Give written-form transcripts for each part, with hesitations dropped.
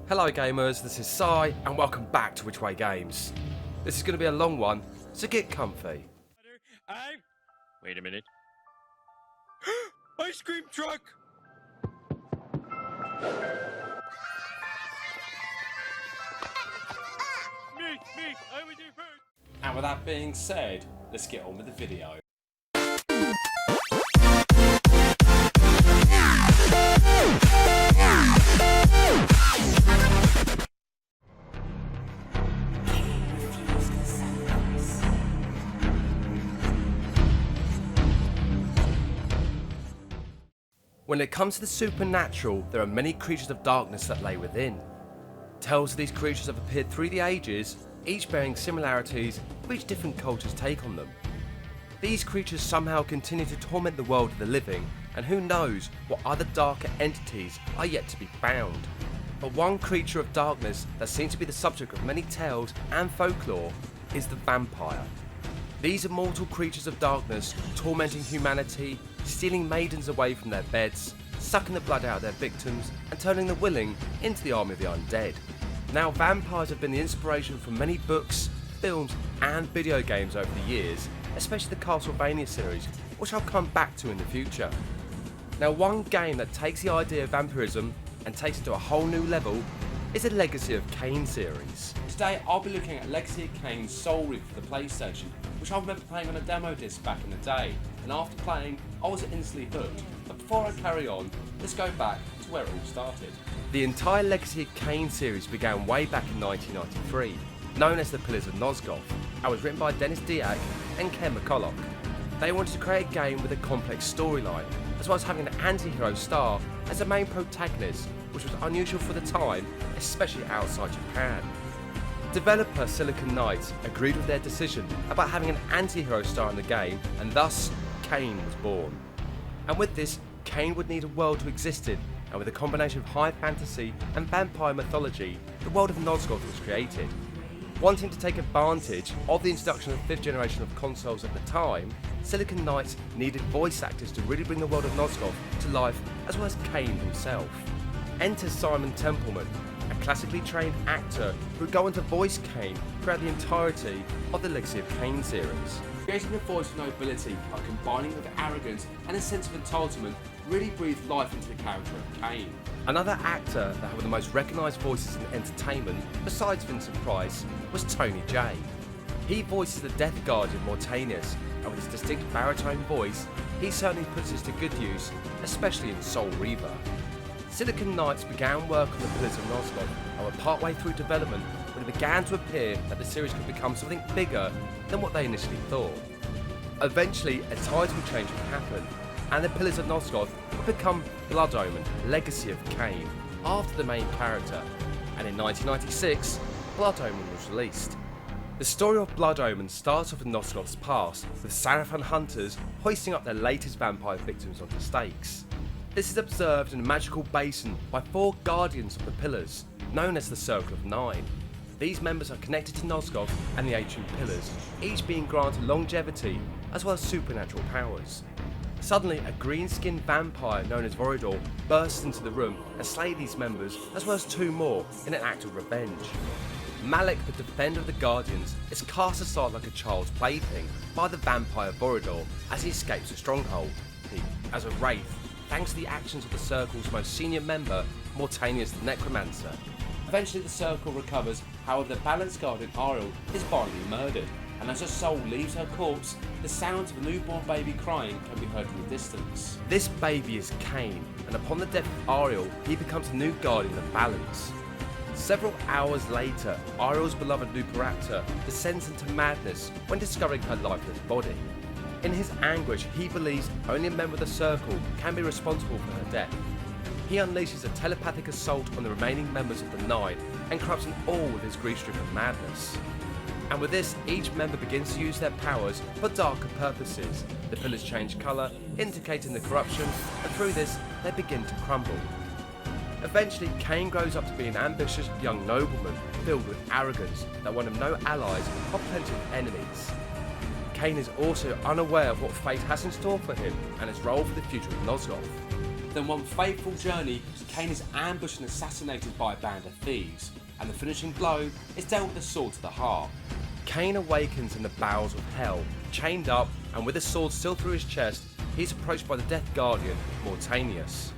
Hello gamers, this is Sai and welcome back to Which Way Games. This is going to be a long one, so get comfy. Wait a minute. Ice cream truck! Me, I was there first! And with that being said, let's get on with the video. When it comes to the supernatural, there are many creatures of darkness that lay within. Tales of these creatures have appeared through the ages, each bearing similarities, which different cultures take on them. These creatures somehow continue to torment the world of the living, and who knows what other darker entities are yet to be found. But one creature of darkness that seems to be the subject of many tales and folklore is the vampire. These immortal creatures of darkness tormenting humanity, stealing maidens away from their beds, sucking the blood out of their victims and turning the willing into the army of the undead. Now, vampires have been the inspiration for many books, films and video games over the years, especially the Castlevania series, which I'll come back to in the future. Now, one game that takes the idea of vampirism and takes it to a whole new level is the Legacy of Kain series. Today I'll be looking at Legacy of Kain's Soul Reaver for the PlayStation, which I remember playing on a demo disc back in the day, and after playing I was instantly hooked. But before I carry on, let's go back to where it all started. The entire Legacy of Kain series began way back in 1993, known as the Pillars of Nosgoth, and was written by Dennis Diak and Ken McCulloch. They wanted to create a game with a complex storyline, as well as having an anti-hero star as the main protagonist, which was unusual for the time, especially outside Japan. Developer Silicon Knights agreed with their decision about having an anti-hero star in the game, and thus Kain was born. And with this, Kain would need a world to exist in, and with a combination of high fantasy and vampire mythology, the world of Nosgoth was created. Wanting to take advantage of the introduction of the 5th generation of consoles at the time, Silicon Knights needed voice actors to really bring the world of Nosgoth to life, as well as Kain himself. Enter Simon Templeman, a classically trained actor who would go on to voice Kain throughout the entirety of the Legacy of Kain series. Creating a voice of nobility by combining with arrogance and a sense of entitlement really breathed life into the character of Kain. Another actor that had the most recognised voices in entertainment, besides Vincent Price, was Tony Jay. He voices the Death Guardian Mortanius, and with his distinct baritone voice, he certainly puts this to good use, especially in Soul Reaver. Silicon Knights began work on the Pillars of Nosgoth and were partway through development when it began to appear that the series could become something bigger than what they initially thought. Eventually, a title change would happen, and the Pillars of Nosgoth would become Blood Omen Legacy of Kain, after the main character, and in 1996, Blood Omen was released. The story of Blood Omen starts off in Nosgoth's past, with Sarafan hunters hoisting up their latest vampire victims onto stakes. This is observed in a magical basin by 4 guardians of the pillars, known as the Circle of Nine. These members are connected to Nosgoth and the ancient pillars, each being granted longevity as well as supernatural powers. Suddenly, a green-skinned vampire known as Voridor bursts into the room and slays these members as well as 2 more in an act of revenge. Malik, the defender of the Guardians, is cast aside like a child's plaything by the vampire Voridor as he escapes the stronghold. He, as a wraith, thanks to the actions of the Circle's most senior member, Mortanius the Necromancer. Eventually the Circle recovers, however the balanced guardian Ariel is violently murdered, and as her soul leaves her corpse, the sounds of a newborn baby crying can be heard in the distance. This baby is Kain, and upon the death of Ariel, he becomes the new guardian of balance. Several hours later, Ariel's beloved Luperaptor descends into madness when discovering her lifeless body. In his anguish, he believes only a member of the Circle can be responsible for her death. He unleashes a telepathic assault on the remaining members of the Nine and corrupts them all with his grief-stricken madness. And with this, each member begins to use their powers for darker purposes. The pillars change colour, indicating the corruption, and through this, they begin to crumble. Eventually, Kain grows up to be an ambitious young nobleman filled with arrogance that will have no allies or plenty of enemies. Kain is also unaware of what fate has in store for him and his role for the future of Nosgoth. Then one fateful journey, Kain is ambushed and assassinated by a band of thieves, and the finishing blow is dealt with a sword to the heart. Kain awakens in the bowels of hell, chained up, and with a sword still through his chest, he's approached by the Death Guardian, Mortanius.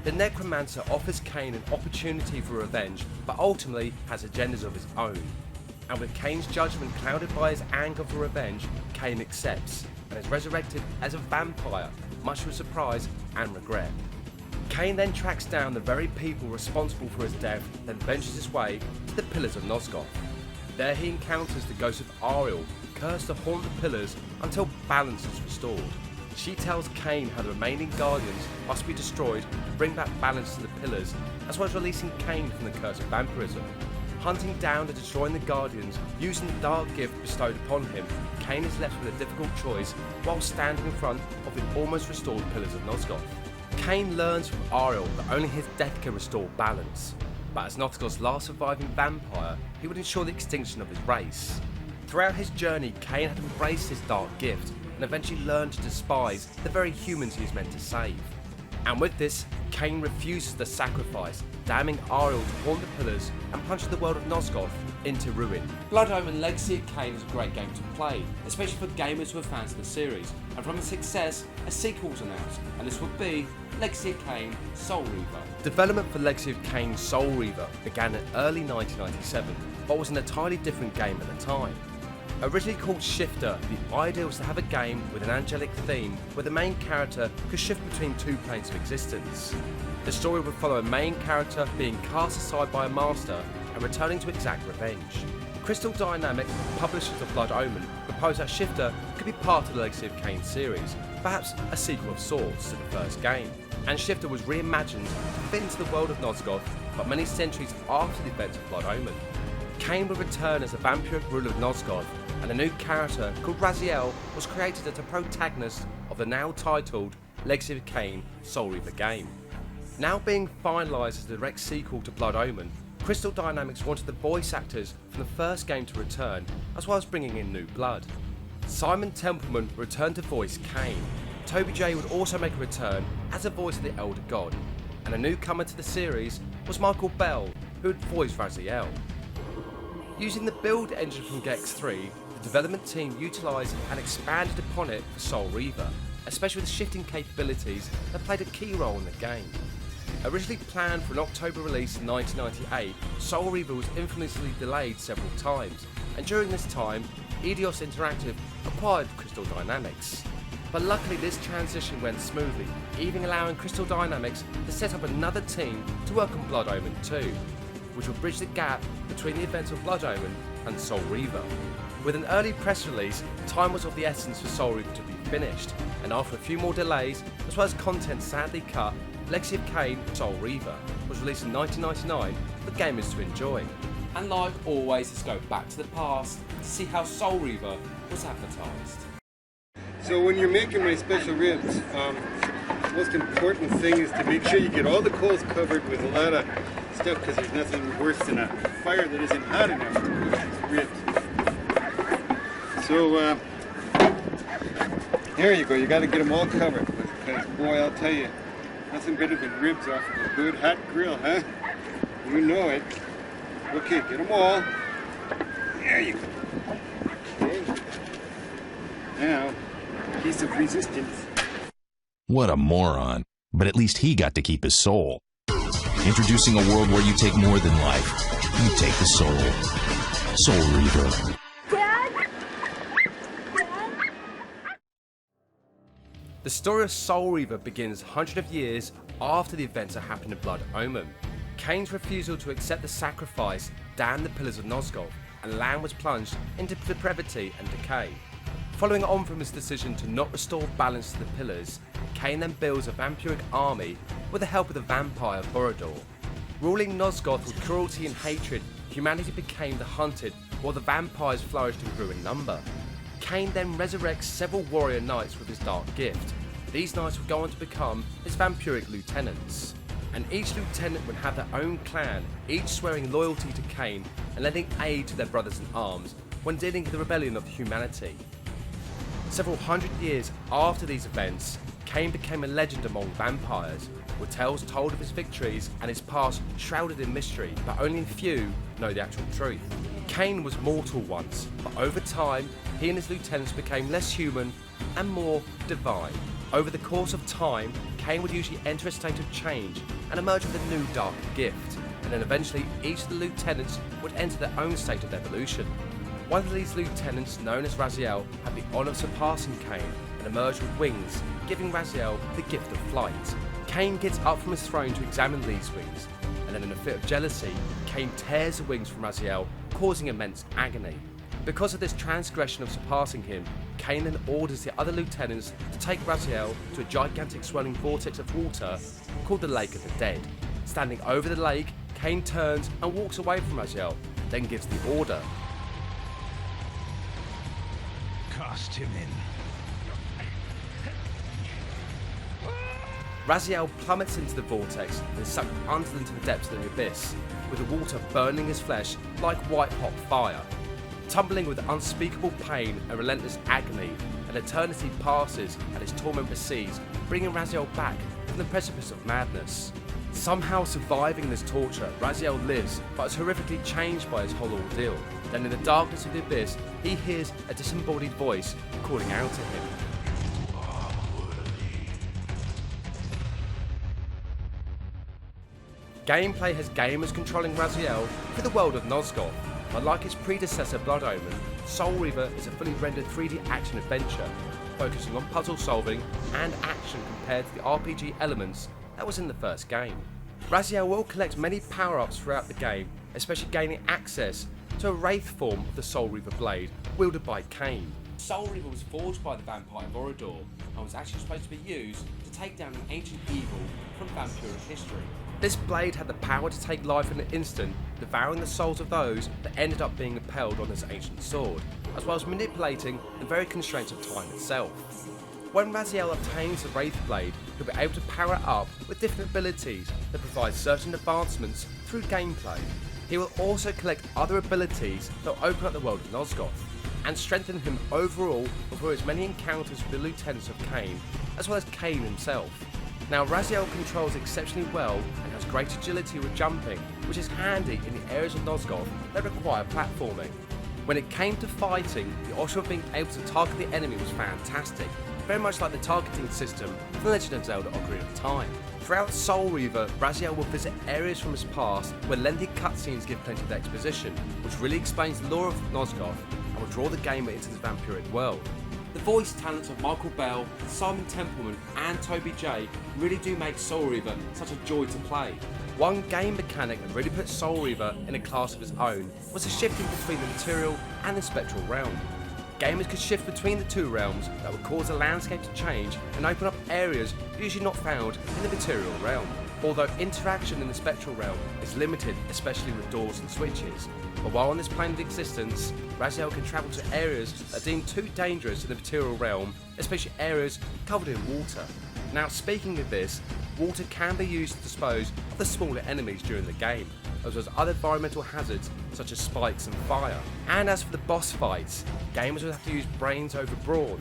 The Necromancer offers Kain an opportunity for revenge, but ultimately has agendas of his own. And with Kain's judgment clouded by his anger for revenge, Kain accepts, and is resurrected as a vampire, much to his surprise and regret. Kain then tracks down the very people responsible for his death, then ventures his way to the Pillars of Nosgoth. There he encounters the ghost of Ariel, cursed to haunt the pillars until balance is restored. She tells Kain how the remaining guardians must be destroyed to bring back balance to the pillars, as well as releasing Kain from the curse of vampirism. Hunting down and destroying the guardians, using the dark gift bestowed upon him, Kain is left with a difficult choice while standing in front of the almost restored pillars of Nosgoth. Kain learns from Ariel that only his death can restore balance, but as Nosgoth's last surviving vampire, he would ensure the extinction of his race. Throughout his journey, Kain had embraced his dark gift and eventually learned to despise the very humans he is meant to save. And with this, Kain refuses the sacrifice, damning Ariel to haunt the pillars and plunges the world of Nosgoth into ruin. Blood Omen Legacy of Kain is a great game to play, especially for gamers who are fans of the series, and from its success, a sequel was announced, and this would be Legacy of Kain Soul Reaver. Development for Legacy of Kain Soul Reaver began in early 1997, but was an entirely different game at the time. Originally called Shifter, the idea was to have a game with an angelic theme where the main character could shift between two planes of existence. The story would follow a main character being cast aside by a master and returning to exact revenge. Crystal Dynamics, publishers of Blood Omen, proposed that Shifter could be part of the Legacy of Kain series, perhaps a sequel of sorts to the first game. And Shifter was reimagined to fit into the world of Nosgoth, but many centuries after the events of Blood Omen. Kain would return as a vampiric ruler of Nosgoth, and a new character called Raziel was created as a protagonist of the now titled Legacy of Kain Soul Reaver game. Now being finalised as a direct sequel to Blood Omen, Crystal Dynamics wanted the voice actors from the first game to return, as well as bringing in new blood. Simon Templeman returned to voice Kain. Toby J would also make a return as a voice of the Elder God, and a newcomer to the series was Michael Bell, who had voiced Raziel. Using the build engine from Gex 3, the development team utilised and expanded upon it for Soul Reaver, especially with shifting capabilities that played a key role in the game. Originally planned for an October release in 1998, Soul Reaver was infamously delayed several times, and during this time, Eidos Interactive acquired Crystal Dynamics. But luckily this transition went smoothly, even allowing Crystal Dynamics to set up another team to work on Blood Omen 2, which will bridge the gap between the events of Blood Omen and Soul Reaver. With an early press release, time was of the essence for Soul Reaver to be finished, and after a few more delays, as well as content sadly cut, Legacy of Kain Soul Reaver was released in 1999 for gamers to enjoy. And like always, let's go back to the past to see how Soul Reaver was advertised. So when you're making my special ribs, the most important thing is to make sure you get all the coals covered with a lot of stuff, because there's nothing worse than a fire that isn't hot enough to cook ribs. So there you go, you got to get them all covered, because boy, I'll tell you, nothing better than ribs off of a good hot grill, huh? You know it. Okay, get them all. There you go. Okay. Now, piece of resistance. What a moron. But at least he got to keep his soul. Introducing a world where you take more than life. You take the soul. Soul Reaver. Dad? The story of Soul Reaver begins hundreds of years after the events that happened in Blood Omen. Kain's refusal to accept the sacrifice damned the pillars of Nosgoth, and land was plunged into depravity and decay. Following on from his decision to not restore balance to the pillars, Kain then builds a vampiric army with the help of the vampire Borodor. Ruling Nosgoth with cruelty and hatred, humanity became the hunted while the vampires flourished and grew in number. Kain then resurrects several warrior knights with his dark gift. These knights would go on to become his vampiric lieutenants, and each lieutenant would have their own clan, each swearing loyalty to Kain and lending aid to their brothers in arms when dealing with the rebellion of humanity. Several hundred years after these events, Kain became a legend among vampires, with tales told of his victories and his past shrouded in mystery, but only a few know the actual truth. Kain was mortal once, but over time, he and his lieutenants became less human and more divine. Over the course of time, Kain would usually enter a state of change and emerge with a new dark gift, and then eventually each of the lieutenants would enter their own state of evolution. One of these lieutenants, known as Raziel, had the honour of surpassing Kain and emerged with wings, giving Raziel the gift of flight. Kain gets up from his throne to examine these wings, and then in a fit of jealousy, Kain tears the wings from Raziel, causing immense agony. Because of this transgression of surpassing him, Kain then orders the other lieutenants to take Raziel to a gigantic swirling vortex of water called the Lake of the Dead. Standing over the lake, Kain turns and walks away from Raziel, then gives the order. Cast him in. Raziel plummets into the vortex and is sucked under into the depths of the abyss, with the water burning his flesh like white-hot fire. Tumbling with unspeakable pain and relentless agony, an eternity passes and his torment recedes, bringing Raziel back from the precipice of madness. Somehow surviving this torture, Raziel lives, but is horrifically changed by his whole ordeal. Then in the darkness of the abyss, he hears a disembodied voice calling out to him. Gameplay has gamers controlling Raziel through the world of Nosgoth. Unlike its predecessor Blood Omen, Soul Reaver is a fully rendered 3D action adventure, focusing on puzzle solving and action compared to the RPG elements that was in the first game. Raziel will collect many power-ups throughout the game, especially gaining access to a wraith form of the Soul Reaver blade, wielded by Kain. Soul Reaver was forged by the vampire Vorador, and was actually supposed to be used to take down an ancient evil from vampiric history. This blade had the power to take life in an instant, devouring the souls of those that ended up being impaled on this ancient sword, as well as manipulating the very constraints of time itself. When Raziel obtains the Wraith Blade, he'll be able to power it up with different abilities that provide certain advancements through gameplay. He will also collect other abilities that will open up the world of Nosgoth, and strengthen him overall before his many encounters with the lieutenants of Kain, as well as Kain himself. Now Raziel controls exceptionally well and has great agility with jumping, which is handy in the areas of Nosgoth that require platforming. When it came to fighting, the option of being able to target the enemy was fantastic, very much like the targeting system from The Legend of Zelda: Ocarina of Time. Throughout Soul Reaver, Raziel will visit areas from his past where lengthy cutscenes give plenty of exposition, which really explains the lore of Nosgoth and will draw the gamer into the vampiric world. The voice talents of Michael Bell, Simon Templeman and Toby J really do make Soul Reaver such a joy to play. One game mechanic that really put Soul Reaver in a class of his own was the shifting between the material and the spectral realm. Gamers could shift between the two realms that would cause the landscape to change and open up areas usually not found in the material realm. Although interaction in the spectral realm is limited, especially with doors and switches, but while on this plane of existence, Raziel can travel to areas that are deemed too dangerous in the material realm, especially areas covered in water. Now speaking of this, water can be used to dispose of the smaller enemies during the game, as well as other environmental hazards such as spikes and fire. And as for the boss fights, gamers will have to use brains over brawn.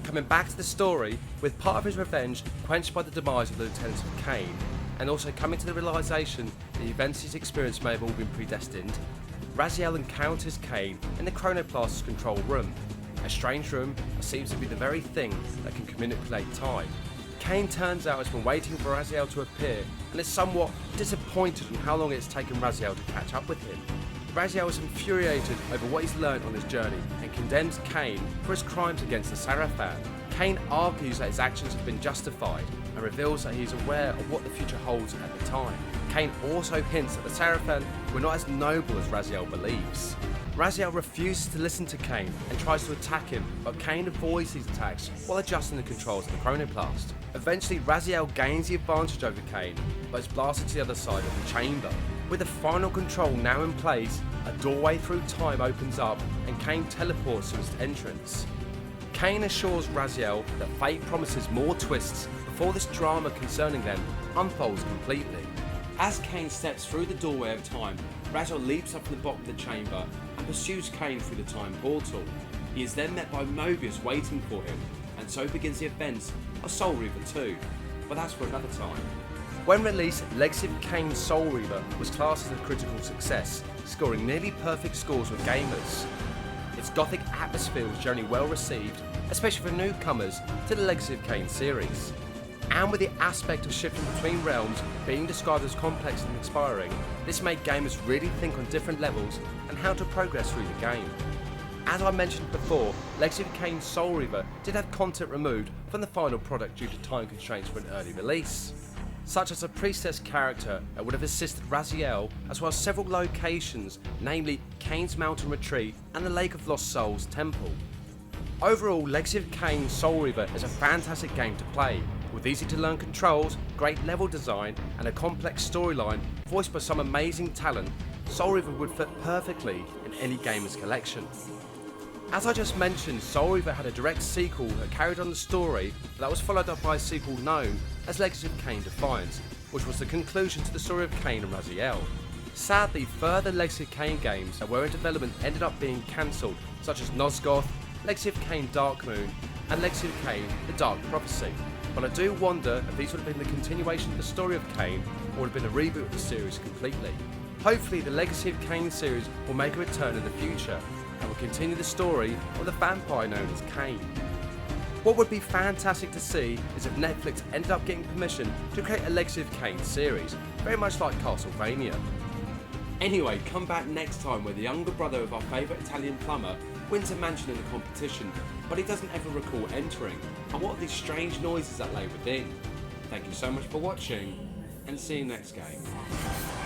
Coming back to the story, with part of his revenge quenched by the demise of the lieutenants of Kain, and also coming to the realisation that the events he's experienced may have all been predestined, Raziel encounters Kain in the Chronoplast's control room, a strange room that seems to be the very thing that can manipulate time. Kain turns out has been waiting for Raziel to appear and is somewhat disappointed in how long it's taken Raziel to catch up with him. Raziel is infuriated over what he's learned on his journey and condemns Kain for his crimes against the Sarafan. Kain argues that his actions have been justified and reveals that he is aware of what the future holds at the time. Kain also hints that the Sarafan were not as noble as Raziel believes. Raziel refuses to listen to Kain and tries to attack him, but Kain avoids these attacks while adjusting the controls of the Chronoplast. Eventually, Raziel gains the advantage over Kain, but is blasted to the other side of the chamber. With the final control now in place, a doorway through time opens up and Kain teleports to its entrance. Kain assures Raziel that fate promises more twists before this drama concerning them unfolds completely. As Kain steps through the doorway of time, Raziel leaps up from the bottom of the chamber and pursues Kain through the time portal. He is then met by Mobius waiting for him, and so begins the events of or Soul Reaver 2, but that's for another time. When released, Legacy of Kain Soul Reaver was classed as a critical success, scoring nearly perfect scores with gamers. Its gothic atmosphere was generally well received, especially for newcomers to the Legacy of Kain series. And with the aspect of shifting between realms being described as complex and inspiring, this made gamers really think on different levels and how to progress through the game. As I mentioned before, Legacy of Kain Soul Reaver did have content removed from the final product due to time constraints for an early release, such as a priestess character that would have assisted Raziel, as well as several locations, namely Kain's Mountain Retreat and the Lake of Lost Souls Temple. Overall, Legacy of Kain Soul Reaver is a fantastic game to play, with easy to learn controls, great level design and a complex storyline voiced by some amazing talent. Soul Reaver would fit perfectly in any gamer's collection. As I just mentioned, Soul Reaver had a direct sequel that carried on the story, but that was followed up by a sequel known as Legacy of Kain Defiance, which was the conclusion to the story of Kain and Raziel. Sadly, further Legacy of Kain games that were in development ended up being cancelled, such as Nosgoth, Legacy of Kain Dark Moon, and Legacy of Kain The Dark Prophecy. But I do wonder if these would have been the continuation of the story of Kain, or would have been a reboot of the series completely. Hopefully the Legacy of Kain series will make a return in the future, and will continue the story of the vampire known as Kain. What would be fantastic to see is if Netflix ended up getting permission to create a Legacy of Kain series, very much like Castlevania. Anyway, come back next time where the younger brother of our favourite Italian plumber wins a mansion in the competition, but he doesn't ever recall entering, and what are these strange noises that lay within. Thank you so much for watching, and see you next game.